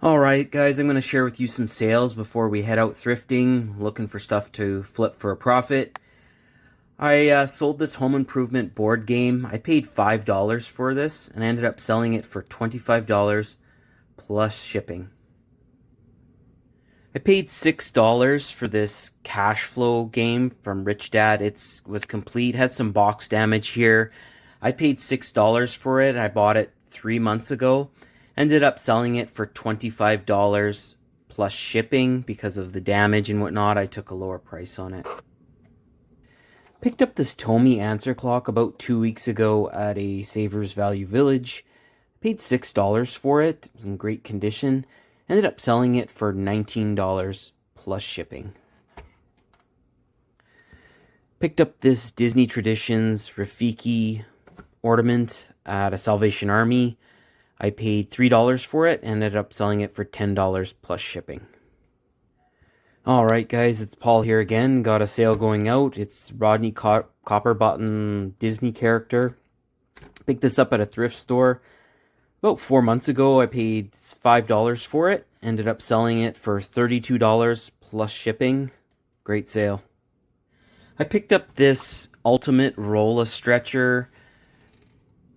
Alright guys, I'm going to share with you some sales before we head out thrifting, looking for stuff to flip for a profit. I sold this home improvement board game. I paid $5 for this and I ended up selling it for $25 plus shipping. I paid $6 for this cash flow game from Rich Dad. It was complete, has some box damage here. I paid $6 for it. I bought it 3 months ago. Ended up selling it for $25 plus shipping because of the damage and whatnot. I took a lower price on it. Picked up this Tomy answer clock about 2 weeks ago at a Savers Value Village. Paid $6 for it. It was in great condition. Ended up selling it for $19 plus shipping. Picked up this Disney Traditions Rafiki ornament at a Salvation Army. I paid $3 for it and ended up selling it for $10 plus shipping. Alright guys, it's Paul here again. Got a sale going out. It's Rodney Copperbottom Disney character. Picked this up at a thrift store about 4 months ago. I paid $5 for it. Ended up selling it for $32 plus shipping. Great sale. I picked up this Ultimate Roll-A-Stretcher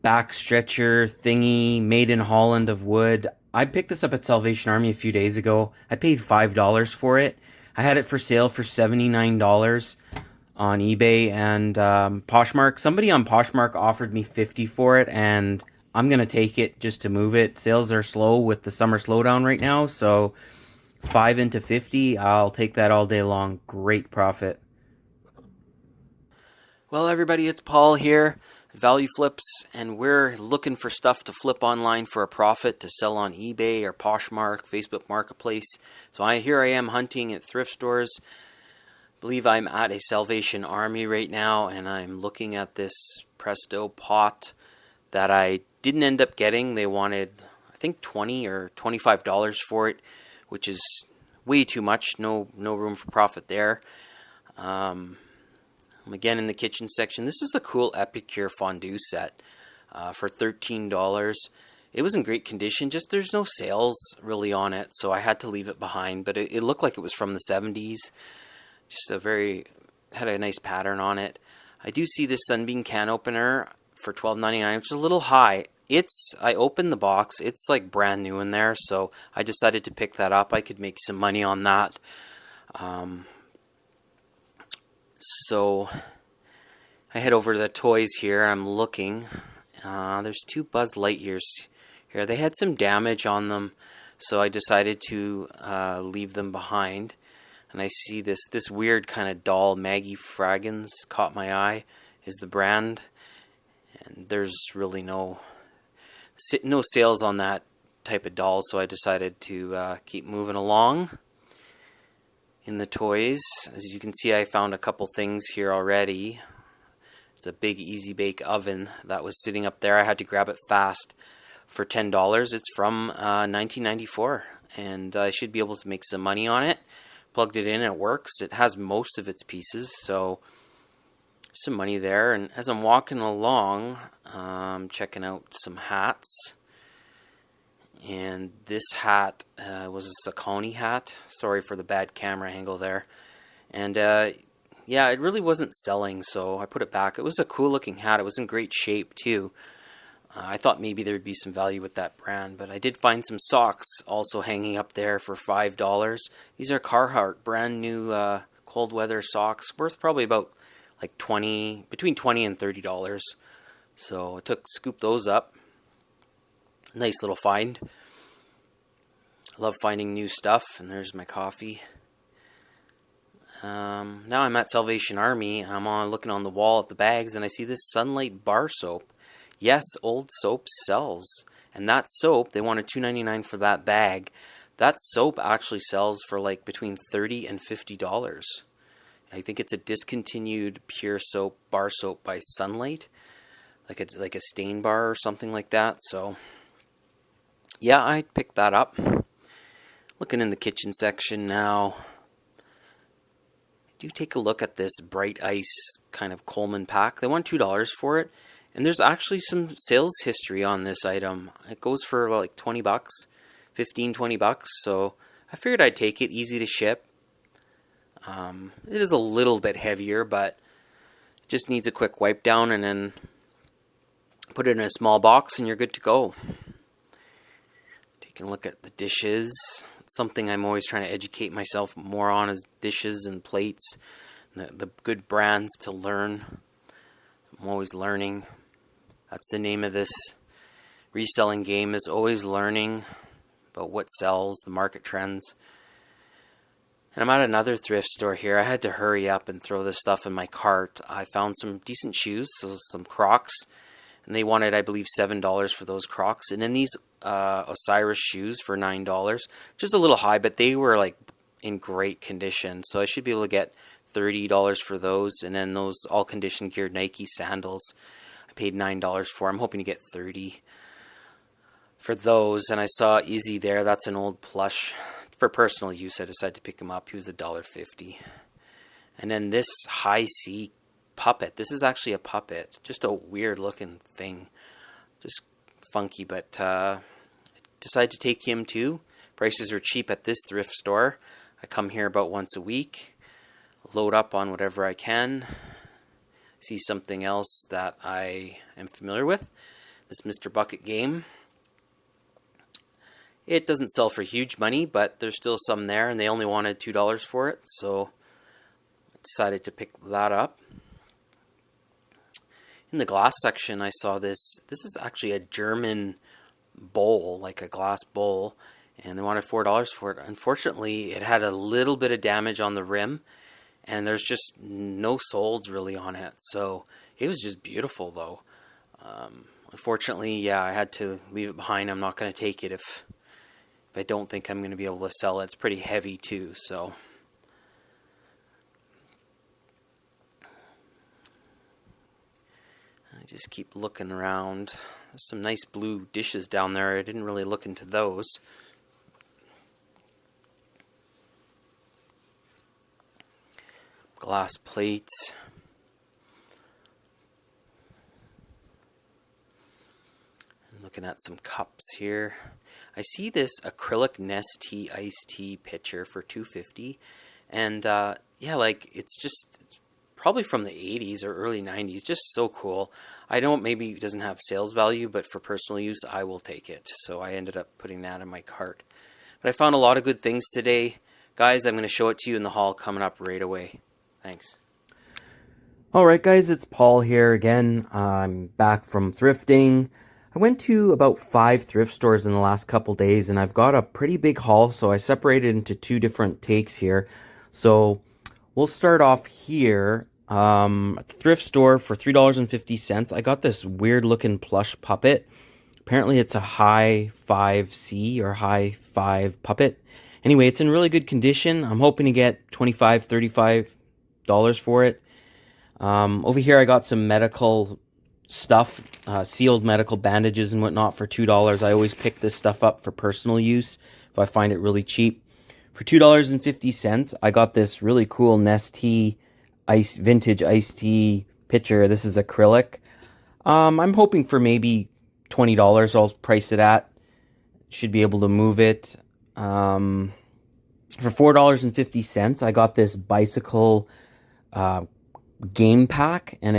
back stretcher thingy made in Holland of wood. I picked this up at Salvation Army a few days ago. I paid $5 for it. I had it for sale for $79 on eBay and Poshmark. Somebody on Poshmark offered me $50 for it, and I'm gonna take it just to move it. Sales are slow with the summer slowdown right now, so 5 into 50, I'll take that all day long. Great profit. Well, everybody, it's Paul here. Value Flips, and we're looking for stuff to flip online for a profit to sell on eBay or Poshmark, Facebook Marketplace. So here I am hunting at thrift stores. I believe I'm at a Salvation Army right now, and I'm looking at this Presto pot that I didn't end up getting. They wanted, I think, $20 or $25 for it, which is way too much. No room for profit there. Again, in the kitchen section, this is a cool Epicure fondue set for $13. It was in great condition, just there's no sales really on it, so I had to leave it behind, but it looked like it was from the 70s. Just had a nice pattern on it. I do see this Sunbeam can opener for $12.99, which is a little high. I opened the box, it's like brand new in there, so I decided to pick that up. I could make some money on that. So I head over to the toys here. I'm looking. There's 2 Buzz Lightyears here. They had some damage on them, so I decided to leave them behind. And I see this weird kind of doll, Maggie Fraggins, caught my eye, is the brand. And there's really no sales on that type of doll, so I decided to keep moving along. In the toys, as you can see, I found a couple things here already. It's a big Easy Bake oven that was sitting up there. I had to grab it fast for $10. It's from 1994, and I should be able to make some money on it. Plugged it in, it works. It has most of its pieces, so some money there. And as I'm walking along, checking out some hats. And this hat was a Saucony hat. Sorry for the bad camera angle there. And yeah, it really wasn't selling, so I put it back. It was a cool looking hat. It was in great shape too. I thought maybe there would be some value with that brand, but I did find some socks also hanging up there for $5. These are Carhartt brand new cold weather socks, worth probably about like between $20 and $30. So I scooped those up. Nice little find. I love finding new stuff, and there's my coffee. Now I'm at Salvation Army. I'm looking on the wall at the bags, and I see this Sunlight bar soap. Yes, old soap sells. And that soap, they wanted $2.99 for that bag. That soap actually sells for like between $30 and $50. I think it's a discontinued pure soap, bar soap by Sunlight. Like it's like a stain bar or something like that. So yeah, I picked that up. Looking in the kitchen section now. Do take a look at this Bright Ice kind of Coleman pack. They want $2 for it. And there's actually some sales history on this item. It goes for about like $20. $15-20. So I figured I'd take it. Easy to ship. It is a little bit heavier, but it just needs a quick wipe down, and then put it in a small box and you're good to go. Taking a look at the dishes. It's something I'm always trying to educate myself more on, is dishes and plates, the good brands to learn. I'm always learning. That's the name of this reselling game, is always learning about what sells, the market trends. And I'm at another thrift store here. I had to hurry up and throw this stuff in my cart. I found some decent shoes, so some Crocs, and they wanted, I believe, $7 for those Crocs. And then these Osiris shoes for $9, just a little high, but they were like in great condition. So I should be able to get $30 for those. And then those all condition geared Nike sandals, I paid $9 for. I'm hoping to get $30 for those. And I saw Izzy there. That's an old plush. For personal use, I decided to pick him up. He was $1.50. And then this high C puppet. This is actually a puppet. Just a weird looking thing. Just funky, but decided to take him too. Prices are cheap at this thrift store. I come here about once a week. Load up on whatever I can. See something else that I am familiar with. This Mr. Bucket game. It doesn't sell for huge money, but there's still some there, and they only wanted $2 for it, so I decided to pick that up. In the glass section, I saw this. This is actually a German bowl, like a glass bowl, and they wanted $4 for it. Unfortunately, it had a little bit of damage on the rim, and there's just no solds really on it, so it was just beautiful, though. Unfortunately, yeah, I had to leave it behind. I'm not going to take it if I don't think I'm going to be able to sell it. It's pretty heavy too, so. I just keep looking around. There's some nice blue dishes down there. I didn't really look into those. Glass plates. I'm looking at some cups here. I see this acrylic Nestea iced tea pitcher for $2.50, and yeah, like it's probably from the 80s or early 90s, just so cool. I know maybe it doesn't have sales value, but for personal use, I will take it. So I ended up putting that in my cart. But I found a lot of good things today, guys. I'm going to show it to you in the haul coming up right away. Thanks. All right, guys, it's Paul here again. I'm back from thrifting. I went to about 5 thrift stores in the last couple days, and I've got a pretty big haul, so I separated into 2 different takes here. So we'll start off here at the thrift store for $3.50. I got this weird looking plush puppet. Apparently it's a high 5C or high 5 puppet. Anyway, it's in really good condition. I'm hoping to get $25, $35 for it. Over here I got some medical stuff, sealed medical bandages and whatnot for $2. I always pick this stuff up for personal use if I find it really cheap. For $2.50, I got this really cool Nestea vintage iced tea pitcher. This is acrylic. I'm hoping for maybe $20. I'll price it at. Should be able to move it. For $4.50, I got this bicycle game pack, and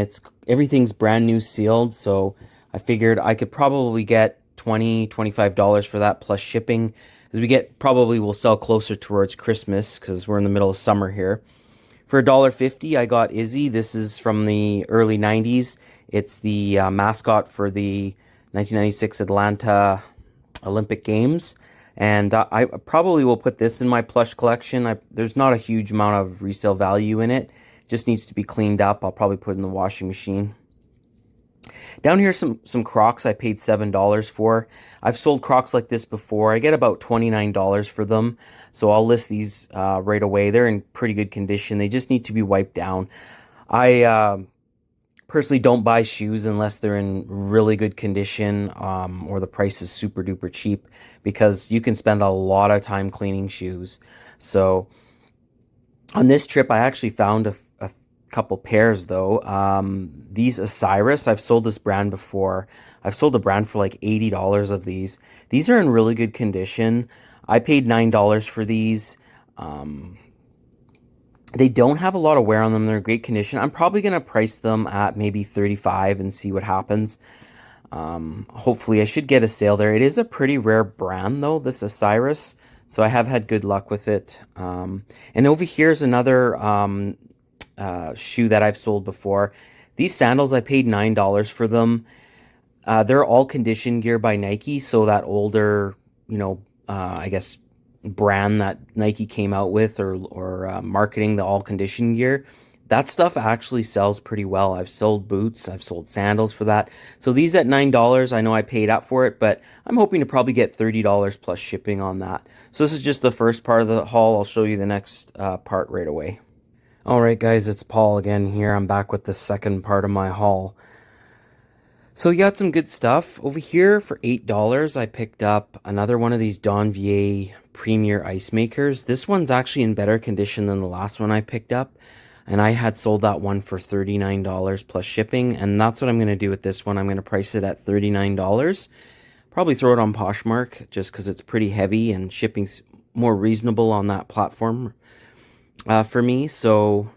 everything's brand new sealed, so I figured I could probably get $20, $25 for that plus shipping, as we'll sell closer towards Christmas because we're in the middle of summer here. For $1.50, I got Izzy. This is from the early 90s. It's the mascot for the 1996 Atlanta Olympic Games, and I probably will put this in my plush collection. There's not a huge amount of resale value in it. Just needs to be cleaned up. I'll probably put it in the washing machine. Down here, some Crocs I paid $7 for. I've sold Crocs like this before. I get about $29 for them. So I'll list these right away. They're in pretty good condition. They just need to be wiped down. I personally don't buy shoes unless they're in really good condition or the price is super duper cheap, because you can spend a lot of time cleaning shoes. So on this trip, I actually found a couple pairs though. These Osiris, I've sold this brand before. I've sold a brand for like $80 of these. These are in really good condition. I paid $9 for these. They don't have a lot of wear on them. They're in great condition. I'm probably going to price them at maybe 35 and see what happens. Hopefully I should get a sale there. It is a pretty rare brand though, this Osiris. So I have had good luck with it. And over here's another shoe that I've sold before. These sandals, I paid $9 for them. They're all condition gear by Nike. So that older, I guess brand that Nike came out with or marketing the all condition gear. That stuff actually sells pretty well. I've sold boots, I've sold sandals for that. So these at $9, I know I paid up for it, but I'm hoping to probably get $30 plus shipping on that. So this is just the first part of the haul. I'll show you the next part right away. All right, guys, it's Paul again here. I'm back with the second part of my haul. So you got some good stuff. Over here for $8, I picked up another one of these Donvier Premier Ice Makers. This one's actually in better condition than the last one I picked up. And I had sold that one for $39 plus shipping. And that's what I'm going to do with this one. I'm going to price it at $39. Probably throw it on Poshmark just because it's pretty heavy and shipping's more reasonable on that platform for me. So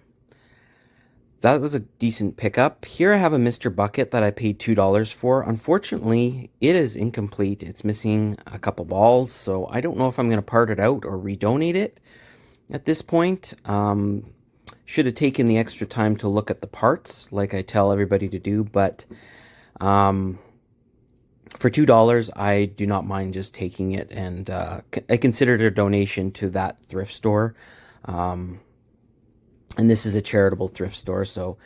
that was a decent pickup. Here I have a Mr. Bucket that I paid $2 for. Unfortunately, it is incomplete. It's missing a couple balls, so I don't know if I'm going to part it out or redonate it at this point. Should have taken the extra time to look at the parts, like I tell everybody to do, but for $2, I do not mind just taking it, and I consider it a donation to that thrift store. And this is a charitable thrift store, so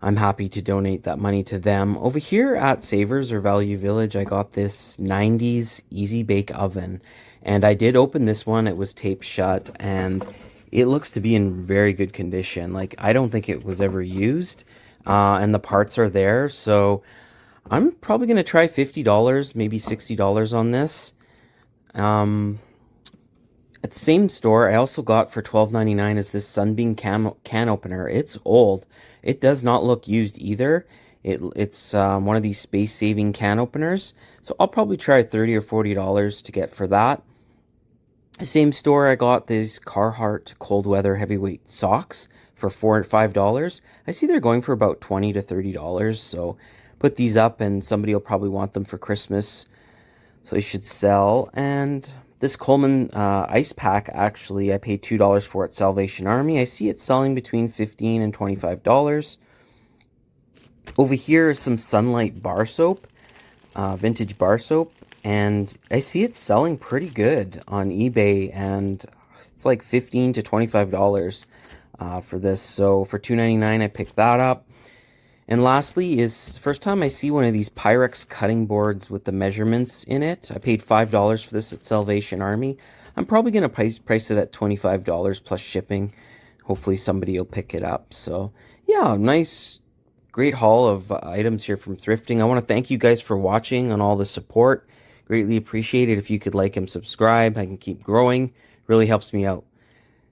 I'm happy to donate that money to them. Over here at Savers or Value Village, I got this 90s Easy Bake Oven. And I did open this one. It was taped shut, and it looks to be in very good condition. Like, I don't think it was ever used, and the parts are there. So I'm probably going to try $50, maybe $60 on this. At the same store, I also got for $12.99 is this Sunbeam can opener. It's old. It does not look used either. It's one of these space-saving can openers. So I'll probably try $30 or $40 to get for that. Same store, I got these Carhartt cold weather heavyweight socks for $4 or $5. I see they're going for about $20 to $30. So put these up and somebody will probably want them for Christmas. So they should sell. And this Coleman ice pack, actually, I paid $2 for at Salvation Army. I see it selling between $15 and $25. Over here is some Sunlight bar soap, vintage bar soap, and I see it selling pretty good on eBay, and it's like $15 to $25 for this. So for $2.99, I picked that up. And lastly is first time I see one of these Pyrex cutting boards with the measurements in it. I paid $5 for this at Salvation Army. I'm probably going to price it at $25 plus shipping. Hopefully somebody will pick it up. So yeah, nice, great haul of items here from thrifting. I want to thank you guys for watching and all the support. Greatly appreciate it if you could like and subscribe. I can keep growing. Really helps me out.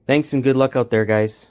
Thanks and good luck out there, guys.